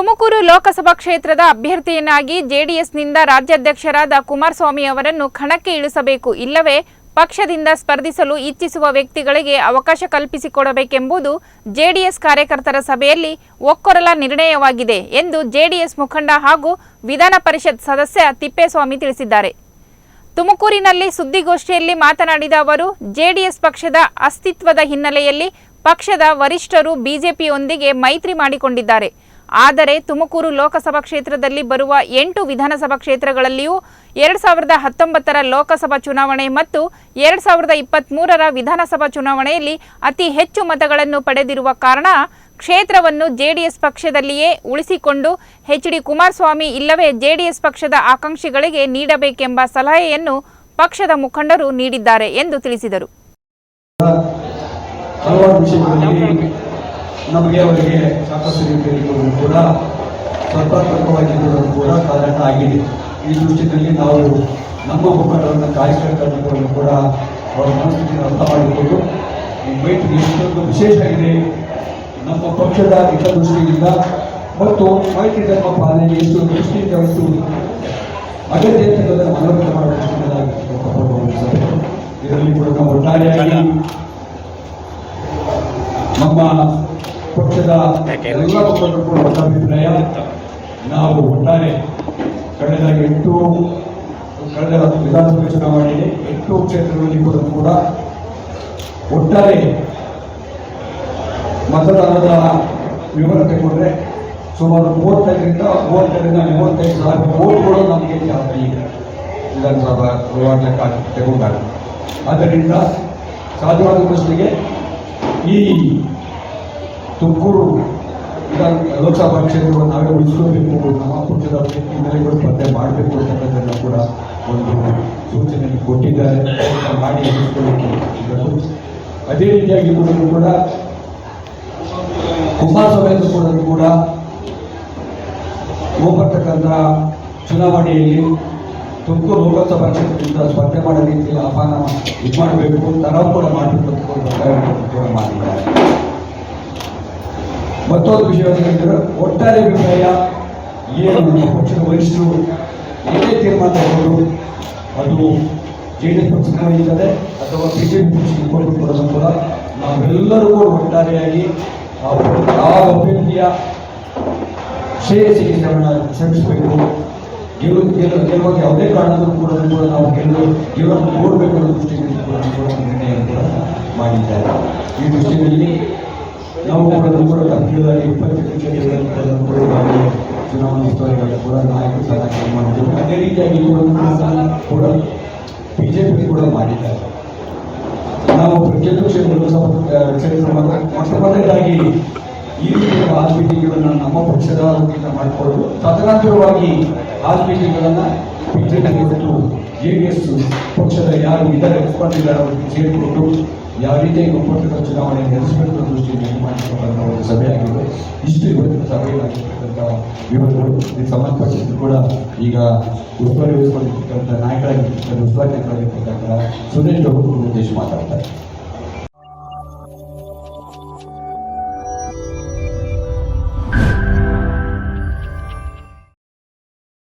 ತುಮಕೂರು ಲೋಕಸಭಾ ಕ್ಷೇತ್ರದ ಅಭ್ಯರ್ಥಿಯನ್ನಾಗಿ ಜೆಡಿಎಸ್ನಿಂದ ರಾಜ್ಯಾಧ್ಯಕ್ಷರಾದ ಕುಮಾರಸ್ವಾಮಿ ಅವರನ್ನು ಕಣಕ್ಕೆ ಇಳಿಸಬೇಕು, ಇಲ್ಲವೇ ಪಕ್ಷದಿಂದ ಸ್ಪರ್ಧಿಸಲು ಇಚ್ಛಿಸುವ ವ್ಯಕ್ತಿಗಳಿಗೆ ಅವಕಾಶ ಕಲ್ಪಿಸಿಕೊಡಬೇಕೆಂಬುದು ಜೆಡಿಎಸ್ ಕಾರ್ಯಕರ್ತರ ಸಭೆಯಲ್ಲಿ ಒಕ್ಕೊರಲ ನಿರ್ಣಯವಾಗಿದೆ ಎಂದು ಜೆಡಿಎಸ್ ಮುಖಂಡ ಹಾಗೂ ವಿಧಾನ ಪರಿಷತ್ ಸದಸ್ಯ ತಿಪ್ಪೇಸ್ವಾಮಿ ತಿಳಿಸಿದ್ದಾರೆ. ತುಮಕೂರಿನಲ್ಲಿ ಸುದ್ದಿಗೋಷ್ಠಿಯಲ್ಲಿ ಮಾತನಾಡಿದ ಅವರು, ಜೆಡಿಎಸ್ ಪಕ್ಷದ ಅಸ್ತಿತ್ವದ ಹಿನ್ನೆಲೆಯಲ್ಲಿ ಪಕ್ಷದ ವರಿಷ್ಠರು ಬಿಜೆಪಿಯೊಂದಿಗೆ ಮೈತ್ರಿ ಮಾಡಿಕೊಂಡಿದ್ದಾರೆ. ಆದರೆ ತುಮಕೂರು ಲೋಕಸಭಾ ಕ್ಷೇತ್ರದಲ್ಲಿ ಬರುವ 8 ವಿಧಾನಸಭಾ ಕ್ಷೇತ್ರಗಳಲ್ಲಿಯೂ 2019ರ ಲೋಕಸಭಾ ಚುನಾವಣೆ ಮತ್ತು 2023ರ ವಿಧಾನಸಭಾ ಚುನಾವಣೆಯಲ್ಲಿ ಅತಿ ಹೆಚ್ಚು ಮತಗಳನ್ನು ಪಡೆದಿರುವ ಕಾರಣ ಕ್ಷೇತ್ರವನ್ನು ಜೆಡಿಎಸ್ ಪಕ್ಷದಲ್ಲಿಯೇ ಉಳಿಸಿಕೊಂಡು ಎಚ್.ಡಿ. ಕುಮಾರಸ್ವಾಮಿ ಇಲ್ಲವೇ ಜೆಡಿಎಸ್ ಪಕ್ಷದ ಆಕಾಂಕ್ಷಿಗಳಿಗೆ ನೀಡಬೇಕೆಂಬ ಸಲಹೆಯನ್ನು ಪಕ್ಷದ ಮುಖಂಡರು ನೀಡಿದ್ದಾರೆ ಎಂದು ತಿಳಿಸಿದರು. ನಮಗೆ ಅವರಿಗೆ ಸಾಕಷ್ಟು ರೀತಿಯಲ್ಲಿ ಕೂಡ ಸ್ಪರ್ಧಾತ್ಮಕವಾಗಿರುವುದು ಕೂಡ ಕಾರಣ ಆಗಿದೆ. ಈ ದೃಷ್ಟಿಯಲ್ಲಿ ನಾವು ನಮ್ಮ ಮುಖಂಡರನ್ನು ಕಾರ್ಯಕರ್ತರನ್ನು ಕೂಡ ಅವರ ಮನಸ್ಥಿತಿಯನ್ನು ಅರ್ಥ ಮಾಡಿಕೊಂಡು ಈ ಮೈತ್ರಿ ಎಷ್ಟೊಂದು ವಿಶೇಷ ಇದೆ ನಮ್ಮ ಪಕ್ಷದ ಹಿತದೃಷ್ಟಿಯಿಂದ ಮತ್ತು ಮೈತ್ರಿ ಧರ್ಮ ಪಾಲನೆ ಎಷ್ಟು ದೃಷ್ಟಿಯಿಂದ ಎಷ್ಟು ಅಗತ್ಯ ಅಂತಕ್ಕಂಥ ಮನವರಿಕೆ ಮಾಡುವ ದೃಷ್ಟಿಯಿಂದ ಇದರಲ್ಲಿ ಕೂಡ ನಾವು ಒಟ್ಟಾರೆಯಾಗಿ ನಮ್ಮ ಪಕ್ಷದ ಎಲ್ಲ ಮುಖಂಡರು ಕೂಡ ಅಭಿಪ್ರಾಯ ನಾವು ಒಟ್ಟಾರೆ ಕಳೆದ ವಿಧಾನಸಭೆ ಚುನಾವಣೆಯಲ್ಲಿ 8 ಕ್ಷೇತ್ರಗಳಲ್ಲಿ ಕೂಡ ಒಟ್ಟಾರೆ ಮತದಾನದ ವಿವರ ತಗೊಂಡ್ರೆ ಸುಮಾರು 35ರಿಂದ 35,000 ವೋಟ್ಗಳು ನಮಗೆ ಈಗ ವಿಧಾನಸಭಾ ಲೆಕ್ಕ ತಗೊಂಡಾಗ. ಆದ್ದರಿಂದ ಸಾಧ್ಯವಾದ ದೃಷ್ಟಿಗೆ ಈ ತುಮಕೂರು ಲೋಕಸಭಾ ಕ್ಷೇತ್ರವನ್ನು ನಾವೇ ಉಳಿಸ್ಕೋಬೇಕು, ನಮ್ಮ ಪಕ್ಷದ ಹಿನ್ನೆಲೆಗಳು ಸ್ಪರ್ಧೆ ಮಾಡಬೇಕು ಅಂತಕ್ಕಂಥದ್ದನ್ನು ಕೂಡ ಒಂದು ಸೂಚನೆಯನ್ನು ಕೊಟ್ಟಿದ್ದಾರೆ. ಮಾಡಿ ಉಳಿಸ್ಕೊಳ್ಳಿಕ್ಕೆ ಅದೇ ರೀತಿಯಾಗಿ ಕೂಡ ಕುಮಾರಸ್ವಾಮಿ ಕೂಡ ಹೋಗತಕ್ಕಂಥ ಚುನಾವಣೆಯಲ್ಲಿ ತುಮಕೂರು ಲೋಕಸಭಾ ಕ್ಷೇತ್ರದಿಂದ ಸ್ಪರ್ಧೆ ಮಾಡೋ ರೀತಿಯಲ್ಲಿ ಆಹ್ವಾನ ಇದು ಮಾಡಬೇಕು, ನಾವು ಕೂಡ ಮಾಡಬೇಕು ಕೂಡ ಮಾಡಿದ್ದಾರೆ. ಮತ್ತೊಂದು ವಿಷಯವಾಗಿದ್ದರೆ ಒಟ್ಟಾರೆ ಅಭಿಪ್ರಾಯ ಏನು ಪಕ್ಷದ ವರಿಷ್ಠರು ಏನೇ ತೀರ್ಮಾನ ತಗೊಂಡು ಅದು ಜೆಡಿಎಸ್ ಪಕ್ಷಕ್ಕೆ ಒಯ್ಯುತ್ತದೆ ಅಥವಾ ಬಿಜೆಪಿ ಪಕ್ಷಕ್ಕೆ ಕೊಡೋದು ಕೂಡ ನಾವೆಲ್ಲರೂ ಕೂಡ ಒಟ್ಟಾರೆಯಾಗಿ ಆ ಅಭ್ಯರ್ಥಿಯ ಶ್ರೇಯಸ್ಸಿಗೆ ಶ್ರಮಿಸಬೇಕು. ಗೆಲ್ಲುವಾಗ ಯಾವುದೇ ಕಾರಣಕ್ಕೂ ಕೂಡ ನಾವು ಗೆಲ್ಲನ್ನು ನೋಡಬೇಕು ಅನ್ನೋ ದೃಷ್ಟಿಯಲ್ಲಿ ನಿರ್ಣಯ ಕೂಡ ಮಾಡಿದ್ದಾರೆ. ಈ ದೃಷ್ಟಿಯಲ್ಲಿ ನಾವು ಕೂಡ ಅಭ್ಯರ್ಥಿಯಾಗಿ 20 ಕ್ಷೇತ್ರಗಳನ್ನು ಚುನಾವಣಾ ಉಸ್ತುವಾರಿಗಳು ಕೂಡ ನಾಯಕರು ಸಲಹೆ ಮಾಡಿದ್ದೇವೆ. ಅದೇ ರೀತಿಯಾಗಿ ಕೂಡ ಬಿಜೆಪಿ ಕೂಡ ಮಾಡಿದ್ದಾರೆ. ನಾವು ಪ್ರತಿಯೊಂದು ಕ್ಷೇತ್ರ ಮೊದಲನೇದಾಗಿ ಈ ರೀತಿಯ ಆಲ್ಬಿಟಿಗಳನ್ನು ನಮ್ಮ ಪಕ್ಷದ ವತಿಯಿಂದ ಮಾಡಿಕೊಳ್ಳಲು ತದನಂತರವಾಗಿ ಆಲ್ಬಿಟಿಗಳನ್ನು ಬಿಜೆಪಿ ಮತ್ತು ಜೆಡಿಎಸ್ ಪಕ್ಷದ ಯಾರು ಇದ್ದಾರೆ ಸ್ಪರ್ಧಿದ್ದಾರೆ ಅವರಿಗೆ ಸೇರಿಕೊಂಡು ಯಾವ ರೀತಿಯಾಗಿ ಒಪ್ಪಂದದ ಚುನಾವಣೆ ನಡೆಸಬೇಕು ಅನ್ನೋ ದೃಷ್ಟಿಯಲ್ಲಿ ಮಾಡಿರ್ತಕ್ಕಂಥ ಒಂದು ಸಭೆಯಾಗಿದೆ. ಇಷ್ಟು ಇವತ್ತಿನ ಸಭೆಯಲ್ಲಾಗಿರ್ತಕ್ಕಂಥ ವಿವರಗಳು ಇದಕ್ಕೆ ಸಂಬಂಧಪಟ್ಟಿದ್ದು ಕೂಡ ಈಗ ಉಸ್ತುವಾರಿ ವಹಿಸಿಕೊಂಡಿರ್ತಕ್ಕಂಥ ನಾಯಕರಾಗಿರ್ತಕ್ಕಂಥ ಸುರೇಶ್ ಅವರು ಉದ್ದೇಶ ಮಾತಾಡ್ತಾರೆ.